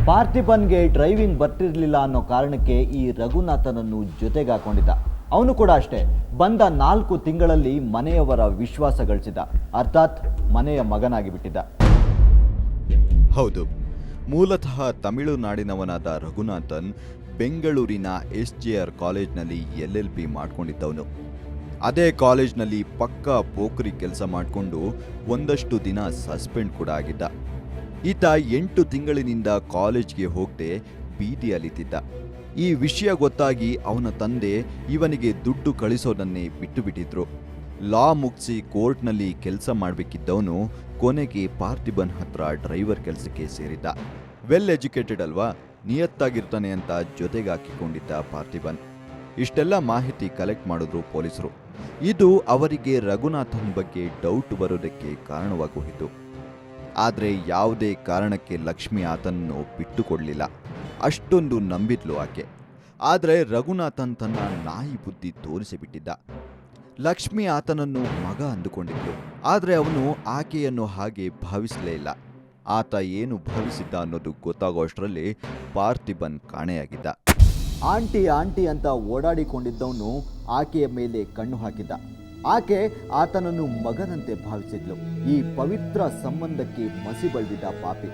ಪಾರ್ಥಿಬನ್ಗೆ driving ಬರ್ತಿರ್ಲಿಲ್ಲ ಅನ್ನೋ ಕಾರಣಕ್ಕೆ ಈ ರಘುನಾಥನನ್ನು ಜೊತೆಗೆ ಹಾಕೊಂಡಿದ್ದ. ಅವನು ಕೂಡ ಅಷ್ಟೇ, ಬಂದ 4 ತಿಂಗಳಲ್ಲಿ ಮನೆಯವರ ವಿಶ್ವಾಸ ಗಳಿಸಿದ, ಅರ್ಥಾತ್ ಮನೆಯ ಮಗನಾಗಿ ಬಿಟ್ಟಿದ್ದ. ಹೌದು, ಮೂಲತಃ ತಮಿಳುನಾಡಿನವನಾದ ರಘುನಾಥನ್ ಬೆಂಗಳೂರಿನ SJR ಕಾಲೇಜ್ನಲ್ಲಿ LLB ಮಾಡ್ಕೊಂಡಿದ್ದವನು. ಅದೇ ಕಾಲೇಜ್ನಲ್ಲಿ ಪಕ್ಕಾ ಪೋಖರಿ ಕೆಲಸ ಮಾಡಿಕೊಂಡು ಒಂದಷ್ಟು ದಿನ ಸಸ್ಪೆಂಡ್ ಕೂಡ ಆಗಿದ್ದ. ಈತ 8 ತಿಂಗಳಿನಿಂದ ಕಾಲೇಜ್ಗೆ ಹೋಗದೆ ಬೀದಿ ಅಲಿತಿದ್ದ. ಈ ವಿಷಯ ಗೊತ್ತಾಗಿ ಅವನ ತಂದೆ ಇವನಿಗೆ ದುಡ್ಡು ಕಳಿಸೋದನ್ನೇ ಬಿಟ್ಟು ಬಿಟ್ಟಿದ್ರು. ಲಾ ಮುಗಿಸಿ ಕೋರ್ಟ್ನಲ್ಲಿ ಕೆಲಸ ಮಾಡಬೇಕಿದ್ದವನು ಕೊನೆಗೆ ಪಾರ್ಥಿಬನ್ ಹತ್ರ ಡ್ರೈವರ್ ಕೆಲಸಕ್ಕೆ ಸೇರಿದ್ದ. ವೆಲ್ ಎಜುಕೇಟೆಡ್ ಅಲ್ವಾ, ನಿಯತ್ತಾಗಿರ್ತಾನೆ ಅಂತ ಜೊತೆಗೆ ಹಾಕಿಕೊಂಡಿದ್ದ ಪಾರ್ಥಿಬನ್. ಇಷ್ಟೆಲ್ಲ ಮಾಹಿತಿ ಕಲೆಕ್ಟ್ ಮಾಡಿದ್ರು ಪೊಲೀಸರು. ಇದು ಅವರಿಗೆ ರಘುನಾಥನ್ ಬಗ್ಗೆ ಡೌಟ್ ಬರೋದಕ್ಕೆ ಕಾರಣವಾಗೋಯಿತು. ಆದರೆ ಯಾವುದೇ ಕಾರಣಕ್ಕೆ ಲಕ್ಷ್ಮಿ ಆತನನ್ನು ಬಿಟ್ಟುಕೊಡಲಿಲ್ಲ. ಅಷ್ಟೊಂದು ನಂಬಿದ್ಲು ಆಕೆ. ಆದರೆ ರಘುನಾಥನ್ ತನ್ನ ನಾಯಿ ಬುದ್ಧಿ ತೋರಿಸಿಬಿಟ್ಟಿದ್ದ. ಲಕ್ಷ್ಮಿ ಆತನನ್ನು ಮಗ ಅಂದುಕೊಂಡಿದ್ಲು, ಆದರೆ ಅವನು ಆಕೆಯನ್ನು ಹಾಗೆ ಭಾವಿಸಲೇ ಇಲ್ಲ. ಆತ ಏನು ಭಾವಿಸಿದ್ದ ಅನ್ನೋದು ಗೊತ್ತಾಗೋಷ್ಟರಲ್ಲಿ ಪಾರ್ಥಿಬನ್ ಕಾಣೆಯಾಗಿದ್ದ. ಆಂಟಿ ಆಂಟಿ ಅಂತ ಓಡಾಡಿಕೊಂಡಿದ್ದವನು ಆಕೆಯ ಮೇಲೆ ಕಣ್ಣು ಹಾಕಿದ್ದ. ಆಕೆ ಆತನನ್ನು ಮಗನಂತೆ ಭಾವಿಸಿದ್ಲು. ಈ ಪವಿತ್ರ ಸಂಬಂಧಕ್ಕೆ ಮಸಿ ಬಳಿದಿದ್ದ ಪಾಪಿ.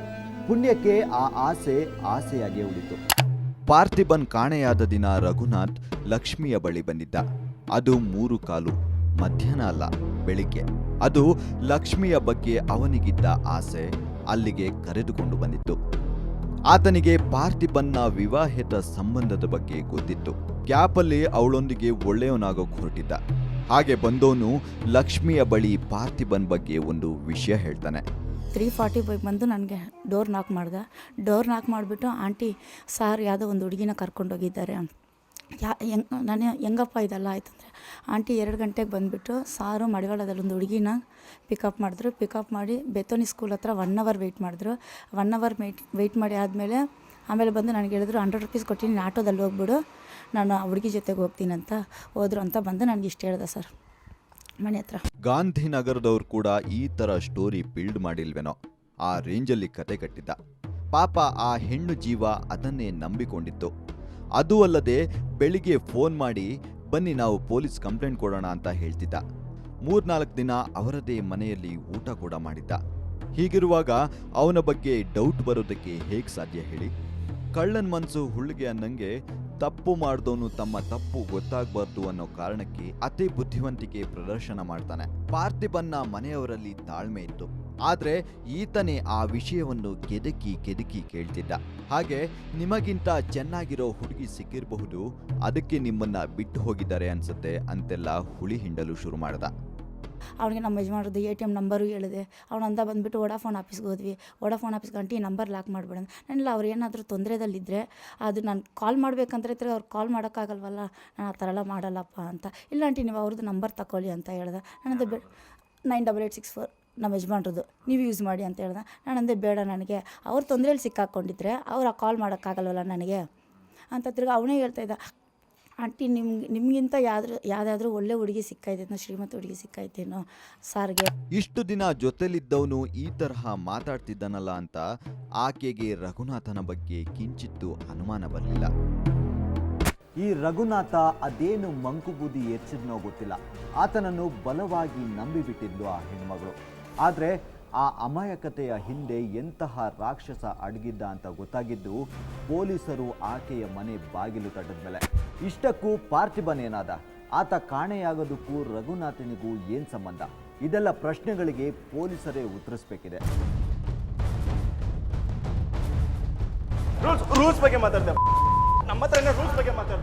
ಪುಣ್ಯಕ್ಕೆ ಆ ಆಸೆ ಆಸೆಯಾಗೇ ಉಳಿತು. ಪಾರ್ಥಿಬನ್ ಕಾಣೆಯಾದ ದಿನ ರಘುನಾಥ್ ಲಕ್ಷ್ಮಿಯ ಬಳಿ ಬಂದಿದ್ದ. ಅದು 3:15 ಮಧ್ಯಾಹ್ನ ಅಲ್ಲ, ಬೆಳಿಗ್ಗೆ. ಅದು ಲಕ್ಷ್ಮಿಯ ಬಗ್ಗೆ ಅವನಿಗಿದ್ದ ಆಸೆ ಅಲ್ಲಿಗೆ ಕರೆದುಕೊಂಡು ಬಂದಿತ್ತು. ಆತನಿಗೆ ಪಾರ್ಥಿಬನ್ನ ವಿವಾಹಿತ ಸಂಬಂಧದ ಬಗ್ಗೆ ಗೊತ್ತಿತ್ತು. ಕ್ಯಾಪಲ್ಲಿ ಅವಳೊಂದಿಗೆ ಒಳ್ಳೆಯವನಾಗೋಕೆ ಹೊರಟಿದ್ದ. ಹಾಗೆ ಬಂದವನು ಲಕ್ಷ್ಮಿಯ ಬಳಿ ಪಾರ್ಥಿಬನ್ ಬಗ್ಗೆ ಒಂದು ವಿಷಯ ಹೇಳ್ತಾನೆ. 3:45 ಬಂದು ನನಗೆ ಡೋರ್ ನಾಕ್ ಮಾಡ್ದೆ. ಡೋರ್ ನಾಕ್ ಮಾಡಿಬಿಟ್ಟು, ಆಂಟಿ ಸಾರ್ ಯಾವುದೋ ಒಂದು ಹುಡುಗಿನ ಕರ್ಕೊಂಡೋಗಿದ್ದಾರೆ ನಾನು ಹೆಂಗಪ್ಪ ಇದೆಲ್ಲ ಆಯ್ತಂದರೆ, ಆಂಟಿ 2 ಗಂಟೆಗೆ ಬಂದುಬಿಟ್ಟು ಸಾರು ಮಡಿವಾಳದಲ್ಲಿ ಒಂದು ಹುಡುಗಿನ ಪಿಕಪ್ ಮಾಡಿದ್ರು. ಪಿಕಪ್ ಮಾಡಿ ಬೆತೋನಿ ಸ್ಕೂಲ್ ಹತ್ರ 1 ಅವರ್ ವೆಯ್ಟ್ ಮಾಡಿದ್ರು. 1 ಅವರ್ ವೆಯ್ಟ್ ಮಾಡಿ ಆಮೇಲೆ ಬಂದು ನನಗೆ ಹೇಳಿದ್ರು 100 ರೂಪೀಸ್ ಕೊಟ್ಟಿನಿ, ಆಟೋದಲ್ಲಿ ಹೋಗ್ಬಿಡು, ನಾನು ಆ ಹುಡುಗಿ ಜೊತೆಗೆ ಹೋಗ್ತೀನಿ ಅಂತ ಹೋದ್ರು ಅಂತ ಬಂದು ನನಗೆ ಇಷ್ಟು ಹೇಳ್ದೆ ಸರ್ ಮನೆ ಹತ್ರ. ಗಾಂಧಿನಗರದವ್ರು ಕೂಡ ಈ ಥರ ಸ್ಟೋರಿ ಬಿಲ್ಡ್ ಮಾಡಿಲ್ವೇನೋ, ಆ ರೇಂಜಲ್ಲಿ ಕತೆ ಕಟ್ಟಿದ್ದ. ಪಾಪ ಆ ಹೆಣ್ಣು ಜೀವ ಅದನ್ನೇ ನಂಬಿಕೊಂಡಿತ್ತು. ಅದೂ ಅಲ್ಲದೆ ಬೆಳಿಗ್ಗೆ ಫೋನ್ ಮಾಡಿ ಬನ್ನಿ ನಾವು ಪೊಲೀಸ್ ಕಂಪ್ಲೇಂಟ್ ಕೊಡೋಣ ಅಂತ ಹೇಳ್ತಿದ್ದ. 3-4 ದಿನ ಅವರದೇ ಮನೆಯಲ್ಲಿ ಊಟ ಕೂಡ ಮಾಡಿದ್ದ. ಹೀಗಿರುವಾಗ ಅವನ ಬಗ್ಗೆ ಡೌಟ್ ಬರೋದಕ್ಕೆ ಹೇಗೆ ಸಾಧ್ಯ ಹೇಳಿ? ಕಳ್ಳನ ಮನಸ್ಸು ಹುಳ್ಳಿಗೆ ಅನ್ನಂಗೆ ತಪ್ಪು ಮಾಡಿದವನು ತಮ್ಮ ತಪ್ಪು ಗೊತ್ತಾಗಬಾರ್ದು ಅನ್ನೋ ಕಾರಣಕ್ಕೆ ಅತಿ ಬುದ್ಧಿವಂತಿಕೆ ಪ್ರದರ್ಶನ ಮಾಡ್ತಾನೆ. ಪಾರ್ಥಿಬನ್ನ ಮನೆಯವರಲ್ಲಿ ತಾಳ್ಮೆ ಇತ್ತು, ಆದ್ರೆ ಈತನೇ ಆ ವಿಷಯವನ್ನು ಕೆದಕಿ ಕೇಳ್ತಿದ್ದ. ಹಾಗೆ ನಿಮಗಿಂತ ಚೆನ್ನಾಗಿರೋ ಹುಡುಗಿ ಸಿಕ್ಕಿರಬಹುದು, ಅದಕ್ಕೆ ನಿಮ್ಮನ್ನ ಬಿಟ್ಟು ಹೋಗಿದ್ದಾರೆ ಅನ್ಸುತ್ತೆ ಅಂತೆಲ್ಲ ಹುಳಿ ಹಿಂಡಲು ಶುರು ಮಾಡ್ದ. ಅವನಿಗೆ ನಮ್ಮ ಯಜಮಾನ್ರದ್ದು ATM ನಂಬರು ಹೇಳಿದೆ. ಅವನಂದ ಬಂದುಬಿಟ್ಟು ವೋಡಾಫೋನ್ ಆಫೀಸ್ಗೆ ಹೋದ್ವಿ. ವೋಡಾಫೋನ್ ಆಫೀಸ್ಗೆ ಆಂಟಿ ನಂಬರ್ ಲಾಕ್ ಮಾಡಿಬಿಡ. ನಾನಿಲ್ಲ, ಅವ್ರು ಏನಾದರೂ ತೊಂದರೆದಲ್ಲಿದ್ದರೆ ಅದು ನಾನು ಕಾಲ್ ಮಾಡಬೇಕಂದ್ರೆ ಅವ್ರು ಕಾಲ್ ಮಾಡೋಕ್ಕಾಗಲ್ವಲ್ಲ, ನಾನು ಆ ಥರ ಎಲ್ಲ ಮಾಡಲ್ಲಪ್ಪ ಅಂತ. ಇಲ್ಲ ಆಂಟಿ ನೀವು ಅವ್ರದ್ದು ನಂಬರ್ ತಗೊಳ್ಳಿ ಅಂತ ಹೇಳ್ದೆ. ನಾನಂದೆ 9884 ನಮ್ಮ ಯಜಮಾನ್ರದ್ದು, ನೀವು ಯೂಸ್ ಮಾಡಿ ಅಂತ ಹೇಳ್ದೆ. ನಾನಂದೆ ಬೇಡ, ನನಗೆ ಅವ್ರ ತೊಂದರೆಯಲ್ಲಿ ಸಿಕ್ಕಾಕೊಂಡಿದ್ರೆ ಅವ್ರು ಆ ಕಾಲ್ ಮಾಡೋಕ್ಕಾಗಲ್ವಲ್ಲ ನನಗೆ ಅಂತ. ತಿರ್ಗಿ ಅವನೇ ಹೇಳ್ತಾಯಿದ್ದ, ಆಂಟಿ ನಿಮಗಿಂತ ಯಾವುದಾದ್ರೂ ಒಳ್ಳೆ ಹುಡುಗಿ ಸಿಕ್ಕಾಯ್ತೇನೋ, ಶ್ರೀಮಂತ ಹುಡುಗಿ ಸಿಕ್ಕಾಯ್ತೇನೋ ಸಾರ್ಗೆ. ಇಷ್ಟು ದಿನ ಜೊತೆಲಿದ್ದವನು ಈ ತರಹ ಮಾತಾಡ್ತಿದ್ದನಲ್ಲ ಅಂತ ಆಕೆಗೆ ರಘುನಾಥನ ಬಗ್ಗೆ ಕಿಂಚಿತ್ತೂ ಅನುಮಾನ ಬರಲಿಲ್ಲ. ಈ ರಘುನಾಥ ಅದೇನು ಮಂಕುಬೂದಿ ಎಚ್ಚಿದ್ನೋ ಗೊತ್ತಿಲ್ಲ, ಆತನನ್ನು ಬಲವಾಗಿ ನಂಬಿಬಿಟ್ಟಿದ್ಲು ಆ ಹೆಣ್ಮಗಳು. ಆದರೆ ಆ ಅಮಾಯಕತೆಯ ಹಿಂದೆ ಎಂತಹ ರಾಕ್ಷಸ ಅಡಗಿದ್ದ ಅಂತ ಗೊತ್ತಾಗಿದ್ದು ಪೊಲೀಸರು ಆಕೆಯ ಮನೆ ಬಾಗಿಲು ತಟ್ಟದ ಮೇಲೆ. ಇಷ್ಟಕ್ಕೂ ಪಾರ್ಥಿಬನ್ ಏನಾದ? ಆತ ಕಾಣೆಯಾಗೋದಕ್ಕೂ ರಘುನಾಥನಿಗೂ ಏನು ಸಂಬಂಧ? ಇದೆಲ್ಲ ಪ್ರಶ್ನೆಗಳಿಗೆ ಪೊಲೀಸರೇ ಉತ್ತರಿಸಬೇಕಿದೆ. ರೂಲ್ಸ್ ಬಗ್ಗೆ ಮಾತಾಡ್ತೇವೆ, ನಮ್ಮ ಹತ್ರ ರೂಲ್ಸ್ ಬಗ್ಗೆ ಮಾತಾಡ್ತಾರೆ.